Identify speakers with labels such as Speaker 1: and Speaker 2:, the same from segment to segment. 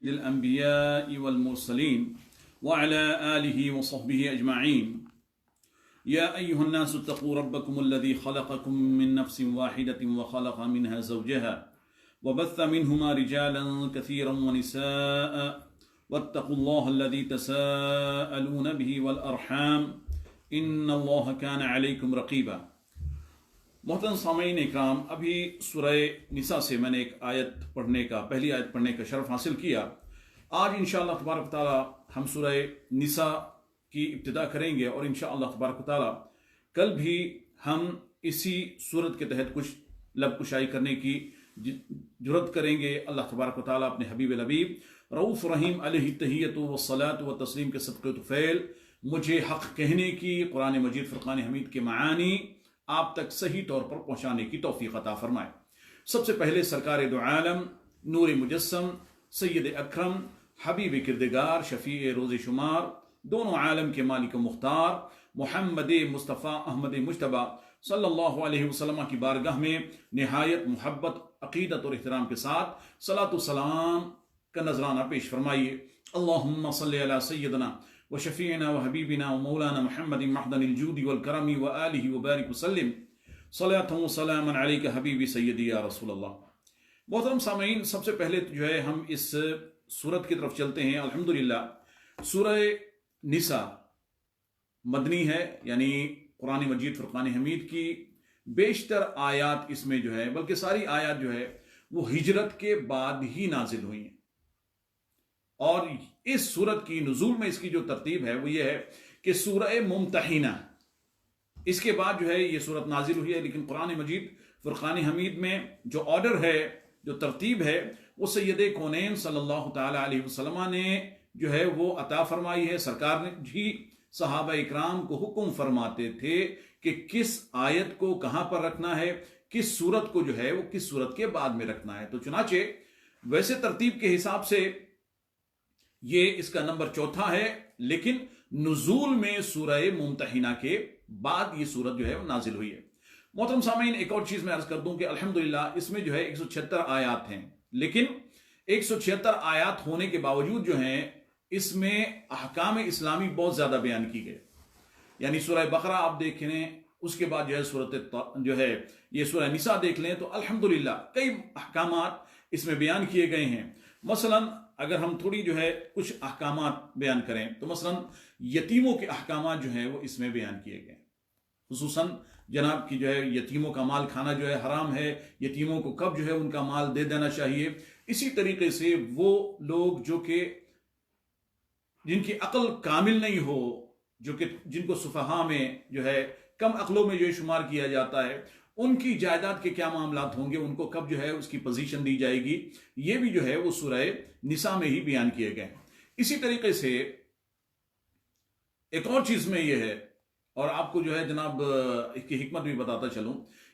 Speaker 1: للأنبياء والمرسلين وعلى آله وصحبه أجمعين. يا أيها الناس اتقوا ربكم الذي خلقكم من نفس واحدة وخلق منها زوجها وبث منهما رجالا كثيرا ونساء واتقوا الله الذي تساءلون به والأرحام إن الله كان عليكم رقيبا. محترم سامعین اکرام، ابھی سورہ نساء سے میں نے ایک پہلی آیت پڑھنے کا شرف حاصل کیا. آج انشاءاللہ تبارک تعالی ہم سورہ نساء کی ابتدا کریں گے، اور انشاءاللہ تبارک تعالی کل بھی ہم اسی صورت کے تحت کچھ لب کشائی کرنے کی جرت کریں گے. اللہ تبارک تعالی اپنے حبیب الحبیب رؤوف رحیم علیہ تحیۃ والصلاۃ والتسلیم کے صدقے طفیل مجھے حق کہنے کی، قرآن مجید فرقان حمید کے معانی آپ تک صحیح طور پر پہنچانے کی توفیق عطا فرمائے. سب سے پہلے سرکار دو عالم، نور مجسم، سید اکرم، حبیب کردگار، شفیع روز شمار، دونوں عالم کے مالک و مختار محمد مصطفیٰ احمد مجتبیٰ صلی اللہ علیہ وسلم کی بارگاہ میں نہایت محبت، عقیدت اور احترام کے ساتھ صلاۃ و سلام کا نذرانہ پیش فرمائیے. اللہم صلی علی سیدنا وشفیعنا وحبیبنا ومولانا محمد معدن الجود والکرم وآلہ وبارک وسلم صلاۃ و سلاما علیک حبیبی سیدی یا رسول اللہ. محترم سامعین، سب سے پہلے جو ہے ہم اس سورت کی طرف چلتے ہیں. الحمدللہ سورہ نساء مدنی ہے، یعنی قرآن مجید فرقان حمید کی بیشتر آیات اس میں جو ہے، بلکہ ساری آیات جو ہے وہ ہجرت کے بعد ہی نازل ہوئی ہیں. اور اس سورت کی نزول میں اس کی جو ترتیب ہے وہ یہ ہے کہ سورہ ممتحنہ اس کے بعد جو ہے یہ سورت نازل ہوئی ہے. لیکن قرآن مجید فرقان حمید میں جو آرڈر ہے، جو ترتیب ہے، وہ سید کونین صلی اللہ تعالی علیہ وسلم نے جو ہے وہ عطا فرمائی ہے. سرکار نے جی صحابہ اکرام کو حکم فرماتے تھے کہ کس آیت کو کہاں پر رکھنا ہے، کس سورت کو جو ہے وہ کس سورت کے بعد میں رکھنا ہے. تو چنانچہ ویسے ترتیب کے حساب سے یہ اس کا نمبر 4 ہے، لیکن نزول میں سورہ ممتحنہ کے بعد یہ سورت جو ہے وہ نازل ہوئی ہے. محترم سامعین، ایک اور چیز میں عرض کر دوں کہ الحمدللہ اس میں جو ہے 176 آیات ہیں، لیکن 176 آیات ہونے کے باوجود جو ہیں اس میں احکام اسلامی بہت زیادہ بیان کی گئے. یعنی سورہ بقرہ آپ دیکھ لیں، اس کے بعد جو ہے جو ہے یہ سورہ نساء دیکھ لیں، تو الحمدللہ کئی احکامات اس میں بیان کیے گئے ہیں. مثلا اگر ہم تھوڑی جو ہے کچھ احکامات بیان کریں تو مثلا یتیموں کے احکامات جو ہیں وہ اس میں بیان کیے گئے. خصوصاً جناب کی جو ہے یتیموں کا مال کھانا جو ہے حرام ہے، یتیموں کو کب جو ہے ان کا مال دے دینا چاہیے. اسی طریقے سے وہ لوگ جو کہ جن کی عقل کامل نہیں ہو، جو کہ جن کو سفہاء میں جو ہے کم عقلوں میں جو شمار کیا جاتا ہے، ان کی جائیداد کے کیا معاملات ہوں گے، ان کو کب جو ہے اس کی پوزیشن دی جائے گی، یہ بھی جو ہے وہ سورہ نساء میں ہی بیان کیے گئے. اسی طریقے سے ایک اور چیز میں یہ ہے، اور آپ کو جو ہے جناب اس کی حکمت بھی بتاتا چلوں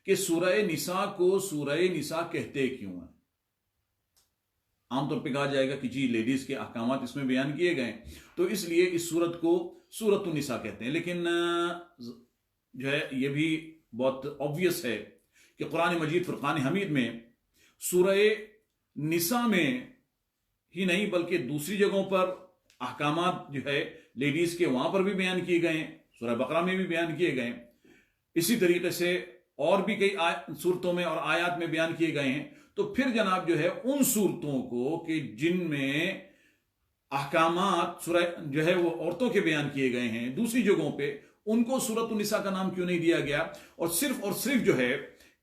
Speaker 1: کہ سورہ نساء کو سورہ نساء کہتے کیوں ہیں. عام طور پہ کہا جائے گا کہ جی لیڈیز کے احکامات اس میں بیان کیے گئے تو اس لیے اس سورت کو سورۃ النساء کہتے ہیں. لیکن جو ہے یہ بھی بہت obvious ہے کہ قرآن مجید فرقان حمید میں سورہ نساء میں ہی نہیں بلکہ دوسری جگہوں پر احکامات جو ہے لیڈیز کے وہاں پر بھی بیان کیے گئے ہیں، سورہ بقرہ میں بھی بیان کیے گئے ہیں. اسی طریقے سے اور بھی کئی صورتوں میں اور آیات میں بیان کیے گئے ہیں. تو پھر جناب جو ہے ان صورتوں کو کہ جن میں احکامات سورہ جو ہے وہ عورتوں کے بیان کیے گئے ہیں دوسری جگہوں پہ، ان کو سورۃ النساء کا نام کیوں نہیں دیا گیا، اور صرف جو ہے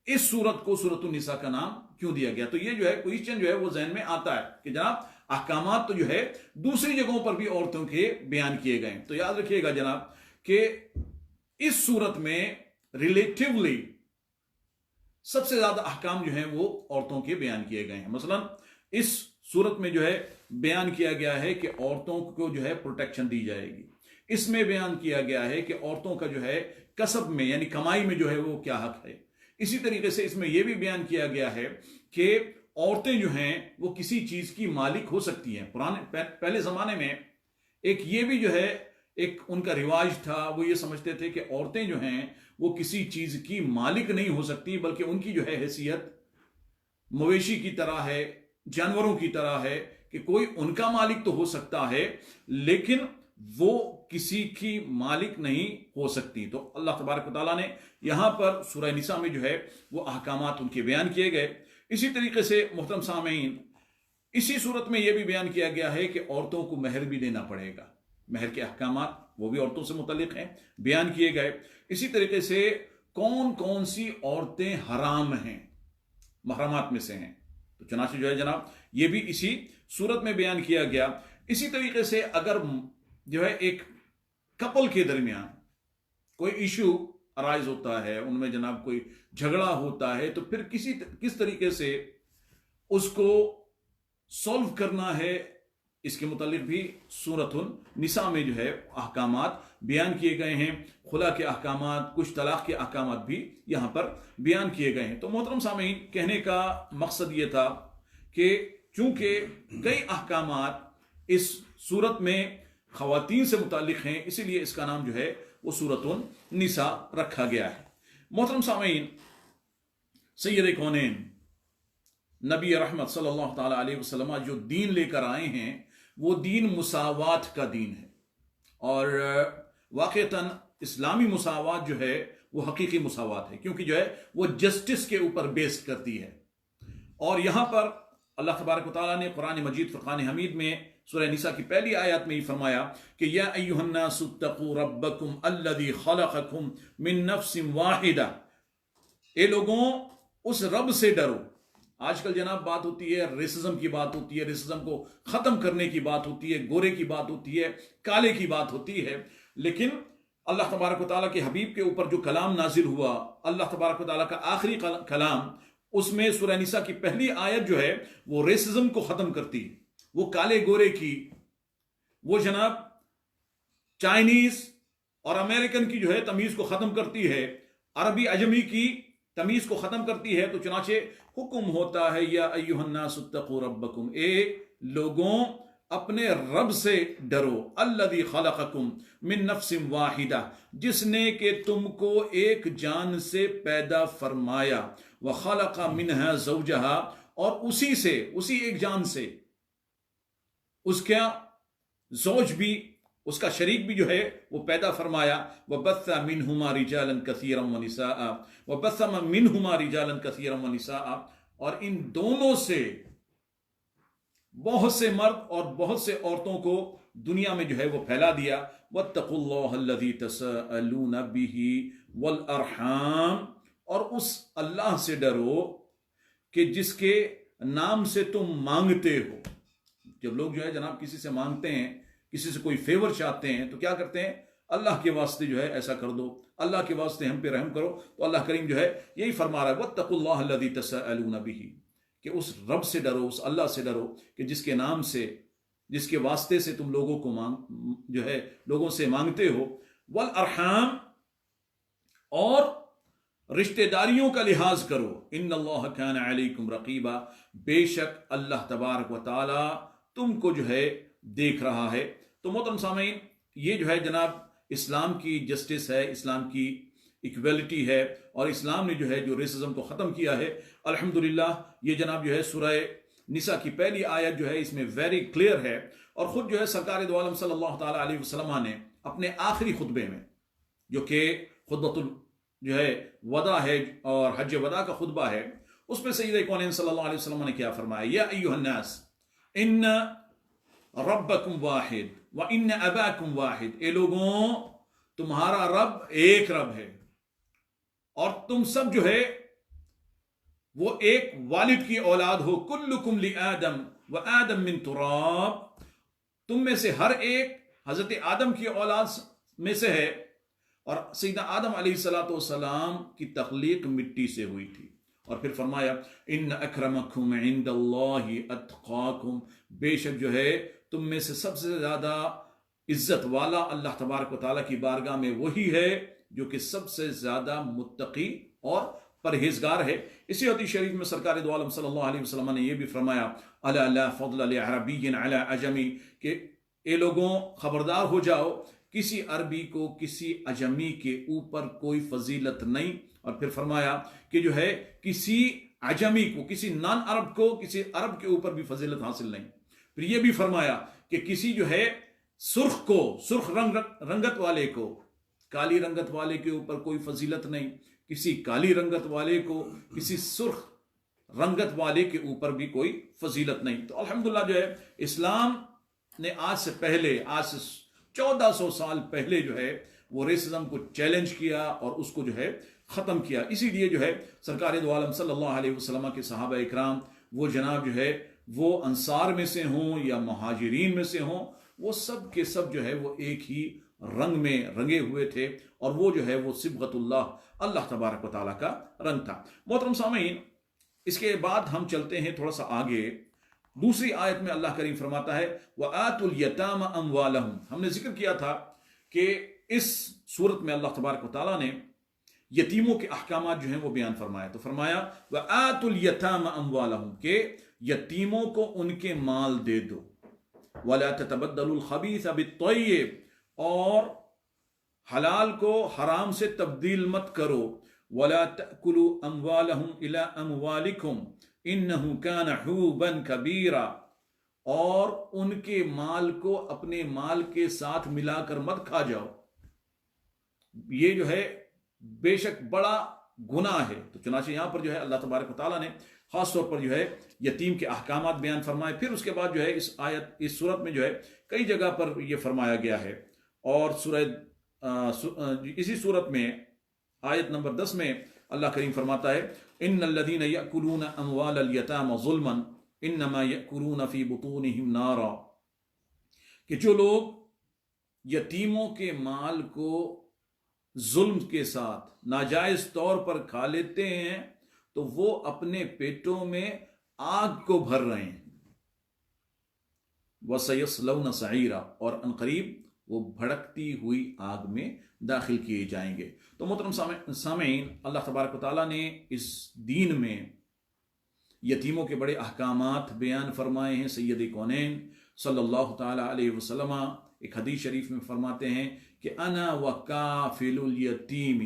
Speaker 1: اس سورت کو سورۃ النساء کا نام کیوں دیا گیا. تو یہ جو ہے کوئسچن جو ہے وہ ذہن میں آتا ہے کہ جناب احکامات تو جو ہے دوسری جگہوں پر بھی عورتوں کے بیان کیے گئے. تو یاد رکھیے گا جناب کہ اس سورت میں ریلیٹیولی سب سے زیادہ احکام جو ہیں وہ عورتوں کے بیان کیے گئے ہیں. مثلا اس سورت میں جو ہے بیان کیا گیا ہے کہ عورتوں کو جو ہے پروٹیکشن دی جائے گی. اس میں بیان کیا گیا ہے کہ عورتوں کا جو ہے کسب میں یعنی کمائی میں جو ہے وہ کیا حق ہے. اسی طریقے سے اس میں یہ بھی بیان کیا گیا ہے کہ عورتیں جو ہیں وہ کسی چیز کی مالک ہو سکتی ہیں. پہلے زمانے میں ایک یہ بھی جو ہے ایک ان کا رواج تھا، وہ یہ سمجھتے تھے کہ عورتیں جو ہیں وہ کسی چیز کی مالک نہیں ہو سکتی، بلکہ ان کی جو ہے حیثیت مویشی کی طرح ہے، جانوروں کی طرح ہے کہ کوئی ان کا مالک تو ہو سکتا ہے لیکن وہ کسی کی مالک نہیں ہو سکتی. تو اللہ تبارک و تعالیٰ نے یہاں پر سورہ نساء میں جو ہے وہ احکامات ان کے بیان کیے گئے. اسی طریقے سے محترم سامعین اسی صورت میں یہ بھی بیان کیا گیا ہے کہ عورتوں کو مہر بھی دینا پڑے گا. مہر کے احکامات وہ بھی عورتوں سے متعلق ہیں، بیان کیے گئے. اسی طریقے سے کون کون سی عورتیں حرام ہیں، محرمات میں سے ہیں، تو چنانچہ جو ہے جناب یہ بھی اسی صورت میں بیان کیا گیا. اسی طریقے سے اگر جو ہے ایک کپل کے درمیان کوئی ایشو ارائز ہوتا ہے، ان میں جناب کوئی جھگڑا ہوتا ہے، تو پھر کس طریقے سے اس کو سولو کرنا ہے، اس کے متعلق بھی سورۃ النساء میں جو ہے احکامات بیان کیے گئے ہیں. خلا کے احکامات، کچھ طلاق کے احکامات بھی یہاں پر بیان کیے گئے ہیں. تو محترم سامعین کہنے کا مقصد یہ تھا کہ چونکہ کئی احکامات اس سورت میں خواتین سے متعلق ہیں، اسی لیے اس کا نام جو ہے وہ سورۃ النساء رکھا گیا ہے. محترم سامعین سید کونین نبی رحمت صلی اللہ تعالی علیہ وسلم جو دین لے کر آئے ہیں وہ دین مساوات کا دین ہے، اور واقعتاً اسلامی مساوات جو ہے وہ حقیقی مساوات ہے، کیونکہ جو ہے وہ جسٹس کے اوپر بیسڈ کرتی ہے. اور یہاں پر اللہ تبارک و تعالیٰ نے قرآن مجید فرقان حمید میں سورہ نساء کی پہلی آیات میں یہ فرمایا کہ یا ایھا الناس اتقوا ربکم الذی خلقکم من نفس واحدہ، اے لوگوں اس رب سے ڈرو. آج کل جناب بات ہوتی ہے ریسزم کی بات ہوتی ہے، ریسزم کو ختم کرنے کی بات ہوتی ہے، گورے کی بات ہوتی ہے، کالے کی بات ہوتی ہے، لیکن اللہ تبارک و تعالیٰ کے حبیب کے اوپر جو کلام نازل ہوا، اللہ تبارک و تعالیٰ کا آخری کلام، اس میں سورہ نساء کی پہلی آیت جو ہے وہ ریسزم کو ختم کرتی ہے، وہ کالے گورے کی، وہ جناب چائنیز اور امریکن کی جو ہے تمیز کو ختم کرتی ہے، عربی عجمی کی تمیز کو ختم کرتی ہے. تو چنانچہ حکم ہوتا ہے یا ایھا الناس اتقوا ربکم، اے لوگوں اپنے رب سے ڈرو، الذی خلقکم من نفس واحدہ، جس نے کہ تم کو ایک جان سے پیدا فرمایا، وخلق منہا زوجہا، اور اسی ایک جان سے اس کا زوج بھی، اس کا شریک بھی جو ہے وہ پیدا فرمایا. وَبَثَّ مِنْهُمَا رِجَالًا كَثِيرًا وَنِسَاءً وَبَثَّ مِنْهُمَا رِجَالًا كَثِيرًا وَنِسَاءً، اور ان دونوں سے بہت سے مرد اور بہت سے عورتوں کو دنیا میں جو ہے وہ پھیلا دیا. وَاتَّقُوا اللَّهَ الَّذِي تَسَاءَلُونَ بِهِ وَالْأَرْحَامَ، اور اس اللہ سے ڈرو کہ جس کے نام سے تم مانگتے ہو. جب لوگ جو ہے جناب کسی سے مانگتے ہیں، کسی سے کوئی فیور چاہتے ہیں، تو کیا کرتے ہیں؟ اللہ کے واسطے جو ہے ایسا کر دو، اللہ کے واسطے ہم پہ رحم کرو. تو اللہ کریم جو ہے یہی فرما رہا ہے وَاتَّقُوا اللَّهَ الَّذِي تَسَاءَلُونَ بِهِ، کہ اس رب سے ڈرو، اس اللہ سے ڈرو کہ جس کے نام سے، جس کے واسطے سے تم لوگوں کو جو ہے لوگوں سے مانگتے ہو. والارحام، اور رشتہ داریوں کا لحاظ کرو. ان اللہ کان علیکم رقیبا، بے شک اللہ تبارک و تعالی تم کو جو ہے دیکھ رہا ہے. تو محترم سامعین یہ جو ہے جناب اسلام کی جسٹس ہے، اسلام کی ایکویلٹی ہے، اور اسلام نے جو ہے جو ریسزم کو ختم کیا ہے. الحمدللہ یہ جناب جو ہے سورہ نساء کی پہلی آیت جو ہے اس میں ویری کلیئر ہے، اور خود جو ہے سرکار دو عالم صلی اللہ تعالی علیہ وسلم نے اپنے آخری خطبے میں، جو کہ خطبۃ جو ہے وداع ہے اور حج وداع کا خطبہ ہے، اس میں سید کونین صلی اللہ علیہ وسلم نے کیا فرمایا؟ یا ایھا الناس ان ربکم واحد وان اباکم واحد، اے لوگوں تمہارا رب ایک رب ہے، اور تم سب جو ہے وہ ایک والد کی اولاد ہو. کلکم لآدم وآدم من تراب، تم میں سے ہر ایک حضرت آدم کی اولاد میں سے ہے، اور سیدنا آدم علیہ السلام کی تخلیق مٹی سے ہوئی تھی. اور پھر فرمایا ان اکرمکم عند اللہ اتقاکم، بے شک جو ہے تم میں سے سب سے زیادہ عزت والا اللہ تبارک و تعالیٰ کی بارگاہ میں وہی ہے جو کہ سب سے زیادہ متقی اور پرہیزگار ہے. اسی حدیث شریف میں سرکار دو عالم صلی اللہ علیہ وسلم نے یہ بھی فرمایا الا لا فضل لعربی علی عجمی، کہ اے لوگوں خبردار ہو جاؤ، کسی عربی کو کسی عجمی کے اوپر کوئی فضیلت نہیں. اور پھر فرمایا کہ جو ہے کسی عجمی کو، کسی نان عرب کو کسی عرب کے اوپر بھی فضیلت حاصل نہیں. پھر یہ بھی فرمایا کہ کسی جو ہے سرخ رنگت والے کو کالی رنگت والے کے اوپر کوئی فضیلت نہیں، کسی کالی رنگت والے کو کسی سرخ رنگت والے کے اوپر بھی کوئی فضیلت نہیں۔ تو الحمدللہ جو ہے اسلام نے آج سے 1400 سال پہلے جو ہے وہ ریسزم کو چیلنج کیا اور اس کو جو ہے ختم کیا۔ اسی لیے جو ہے سرکار دو عالم صلی اللہ علیہ وسلم کے صحابہ اکرام وہ جناب جو ہے وہ انصار میں سے ہوں یا مہاجرین میں سے ہوں، وہ سب کے سب جو ہے وہ ایک ہی رنگ میں رنگے ہوئے تھے، اور وہ جو ہے وہ صبغت اللہ تبارک و تعالیٰ کا رنگ تھا۔ محترم سامعین، اس کے بعد ہم چلتے ہیں تھوڑا سا آگے۔ دوسری آیت میں اللہ کریم فرماتا ہے وَآتُوا الْيَتَامَ أَمْوَالَهُمْ۔ ہم نے ذکر کیا تھا کہ اس صورت میں اللہ تبارک و تعالیٰ نے یتیموں کے احکامات جو ہیں وہ بیان فرمایا، تو فرمایا وَآتُوا الْيَتَامَ أَمْوَالَهُمْ کہ یتیموں کو ان کے مال دے دو، وَلَا تَتَبَدَّلُوا الْخَبِيثَ بِالطَّيِّبِ اور حلال کو حرام سے تبدیل مت کرو، وَلَا تَأْكُلُوا أَمْوَالَهُمْ إِلَىٰ أَمْوَالِكُمْ إِنَّهُ كَانَ حُوبًا كَبِيرًا اور ان کے مال کو اپنے مال کے ساتھ ملا کر مت کھا جاؤ، یہ جو ہے بے شک بڑا گناہ ہے۔ تو چنانچہ یہاں پر جو ہے اللہ تبارک و تعالیٰ نے خاص طور پر جو ہے یتیم کے احکامات بیان فرمائے۔ پھر اس کے بعد جو ہے اس صورت میں جو ہے کئی جگہ پر یہ فرمایا گیا ہے، اور اسی صورت میں آیت نمبر 10 میں اللہ کریم فرماتا ہے ان الذین یأکلون اموال الیتام ظلما انما یأکلون فی بطونہم نارا، کہ جو لوگ یتیموں کے مال کو ظلم کے ساتھ ناجائز طور پر کھا لیتے ہیں تو وہ اپنے پیٹوں میں آگ کو بھر رہے ہیں، وَسَيَصْلَوْنَ سَعِيرًا اور عنقریب وہ بھڑکتی ہوئی آگ میں داخل کیے جائیں گے۔ تو محترم سامعین، اللہ تبارک و تعالیٰ نے اس دین میں یتیموں کے بڑے احکامات بیان فرمائے ہیں۔ سید کونین صلی اللہ تعالیٰ علیہ وسلم ایک حدیث شریف میں فرماتے ہیں کہ انا وکافل الیتیم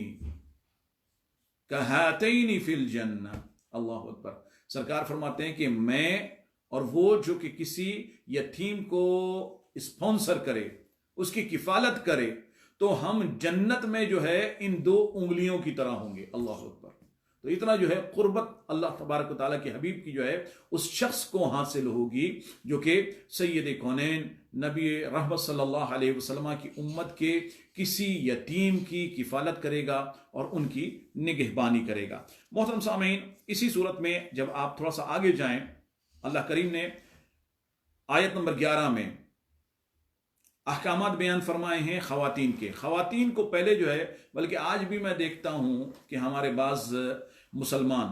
Speaker 1: کہاتین فی الجنہ، اللہ اکبر۔ سرکار فرماتے ہیں کہ میں اور وہ جو کہ کسی یتیم کو اسپانسر کرے، اس کی کفالت کرے، تو ہم جنت میں جو ہے ان 2 انگلیوں کی طرح ہوں گے، اللہ اکبر۔ تو اتنا جو ہے قربت اللہ تبارک و تعالیٰ کے حبیب کی جو ہے اس شخص کو حاصل ہوگی جو کہ سید کونین نبی رحمت صلی اللہ علیہ وسلم کی امت کے کسی یتیم کی کفالت کرے گا اور ان کی نگہبانی کرے گا۔ محترم سامعین، اسی صورت میں جب آپ تھوڑا سا آگے جائیں، اللہ کریم نے آیت نمبر 11 میں احکامات بیان فرمائے ہیں خواتین کو پہلے جو ہے، بلکہ آج بھی میں دیکھتا ہوں کہ ہمارے بعض مسلمان،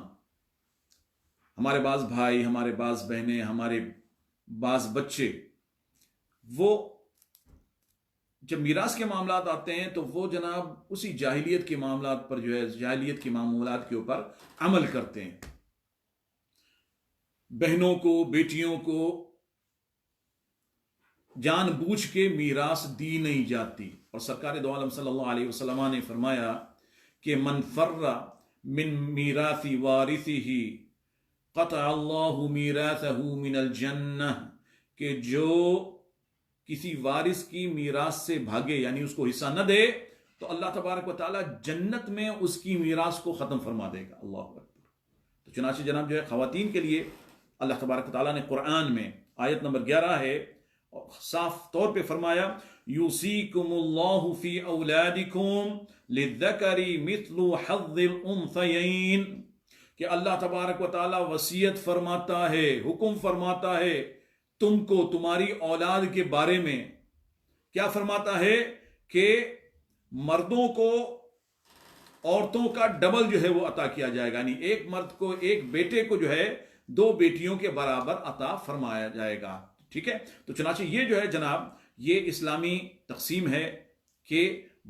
Speaker 1: ہمارے بعض بھائی، ہمارے بعض بہنیں، ہمارے بعض بچے، وہ جب میراث کے معاملات آتے ہیں تو وہ جناب اسی جاہلیت کے معاملات پر جو ہے، جاہلیت کے معاملات کے اوپر عمل کرتے ہیں۔ بہنوں کو، بیٹیوں کو جان بوجھ کے میراث دی نہیں جاتی، اور سرکار دو عالم صلی اللہ علیہ وسلم نے فرمایا کہ من فر من میراث وارثه قطع اللہ میراثه من الجنہ، کہ جو کسی وارث کی میراث سے بھاگے، یعنی اس کو حصہ نہ دے، تو اللہ تبارک و تعالیٰ جنت میں اس کی میراث کو ختم فرما دے گا، اللہ اکبر۔ تو چنانچہ جناب جو ہے خواتین کے لیے اللہ تبارک و تعالیٰ نے قرآن میں آیت نمبر 11 ہے، صاف طور پہ فرمایا یوصیکم اللہ فی اولادکم للذکر مثل حظ الانثیین، کہ اللہ تبارک و تعالیٰ وصیت فرماتا ہے، حکم فرماتا ہے تم کو تمہاری اولاد کے بارے میں۔ کیا فرماتا ہے کہ مردوں کو عورتوں کا ڈبل جو ہے وہ عطا کیا جائے گا، یعنی ایک مرد کو، ایک بیٹے کو جو ہے 2 بیٹیوں کے برابر عطا فرمایا جائے گا، ٹھیک ہے۔ تو چنانچہ یہ جو ہے جناب یہ اسلامی تقسیم ہے کہ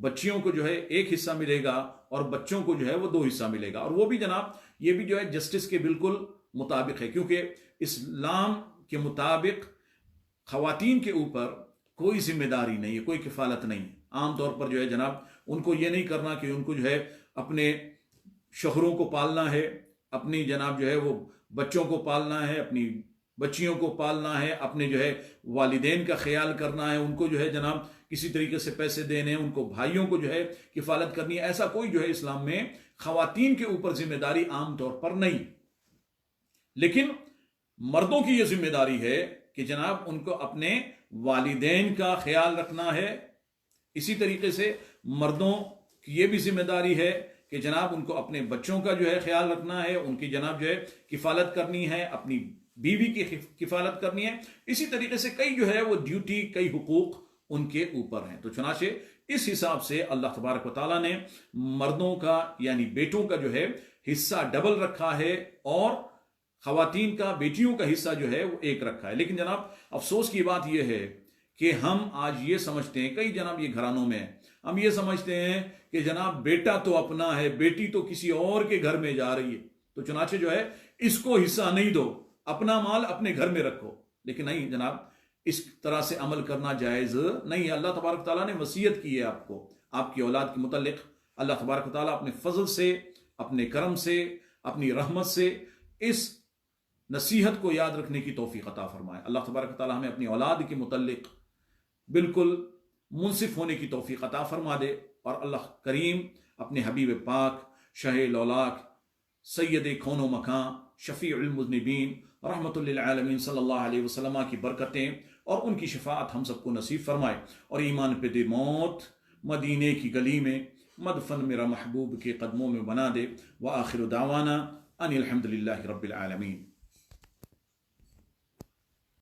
Speaker 1: بچیوں کو جو ہے 1 حصہ ملے گا اور بچوں کو جو ہے وہ 2 حصہ ملے گا، اور وہ بھی جناب یہ بھی جو ہے جسٹس کے بالکل مطابق ہے، کیونکہ اسلام کے مطابق خواتین کے اوپر کوئی ذمہ داری نہیں ہے، کوئی کفالت نہیں۔ عام طور پر جو ہے جناب ان کو یہ نہیں کرنا کہ ان کو جو ہے اپنے شوہروں کو پالنا ہے، اپنی جناب جو ہے وہ بچوں کو پالنا ہے، اپنی بچیوں کو پالنا ہے، اپنے جو ہے والدین کا خیال کرنا ہے، ان کو جو ہے جناب کسی طریقے سے پیسے دینے ہیں، ان کو بھائیوں کو جو ہے کفالت کرنی ہے، ایسا کوئی جو ہے اسلام میں خواتین کے اوپر ذمہ داری عام طور پر نہیں۔ لیکن مردوں کی یہ ذمہ داری ہے کہ جناب ان کو اپنے والدین کا خیال رکھنا ہے۔ اسی طریقے سے مردوں کی یہ بھی ذمہ داری ہے کہ جناب ان کو اپنے بچوں کا جو ہے خیال رکھنا ہے، ان کی جناب جو ہے کفالت کرنی ہے، اپنی بیوی کی کفالت کرنی ہے۔ اسی طریقے سے کئی جو ہے وہ ڈیوٹی، کئی حقوق ان کے اوپر ہیں۔ تو چنانچہ اس حساب سے اللہ تبارک و تعالیٰ نے مردوں کا یعنی بیٹوں کا جو ہے حصہ ڈبل رکھا ہے، اور خواتین کا، بیٹیوں کا حصہ جو ہے وہ ایک رکھا ہے۔ لیکن جناب افسوس کی بات یہ ہے کہ ہم آج یہ سمجھتے ہیں، کئی جناب یہ گھرانوں میں ہم یہ سمجھتے ہیں کہ جناب بیٹا تو اپنا ہے، بیٹی تو کسی اور کے گھر میں جا رہی ہے، تو چنانچہ جو ہے اس کو حصہ نہیں دو، اپنا مال اپنے گھر میں رکھو۔ لیکن نہیں جناب، اس طرح سے عمل کرنا جائز نہیں ہے۔ اللہ تبارک تعالیٰ نے وصیت کی ہے آپ کو، آپ کی اولاد کے متعلق۔ اللہ تبارک تعالیٰ اپنے فضل سے، اپنے کرم سے، اپنی رحمت سے اس نصیحت کو یاد رکھنے کی توفیق عطا فرمائے۔ اللہ تبارک تعالیٰ ہمیں اپنی اولاد کے متعلق بالکل منصف ہونے کی توفیق عطا فرما دے، اور اللہ کریم اپنے حبیب پاک شاہ الاولاق سید کون و مکان شفیع المذنبین رحمت للعالمین صلی اللہ علیہ وسلم کی برکتیں اور ان کی شفاعت ہم سب کو نصیب فرمائے، اور ایمان پہ دے موت مدینے کی گلی میں مدفن میرا محبوب کے قدموں میں بنا دے۔ وآخر دعوانا ان الحمد للہ رب العالمین۔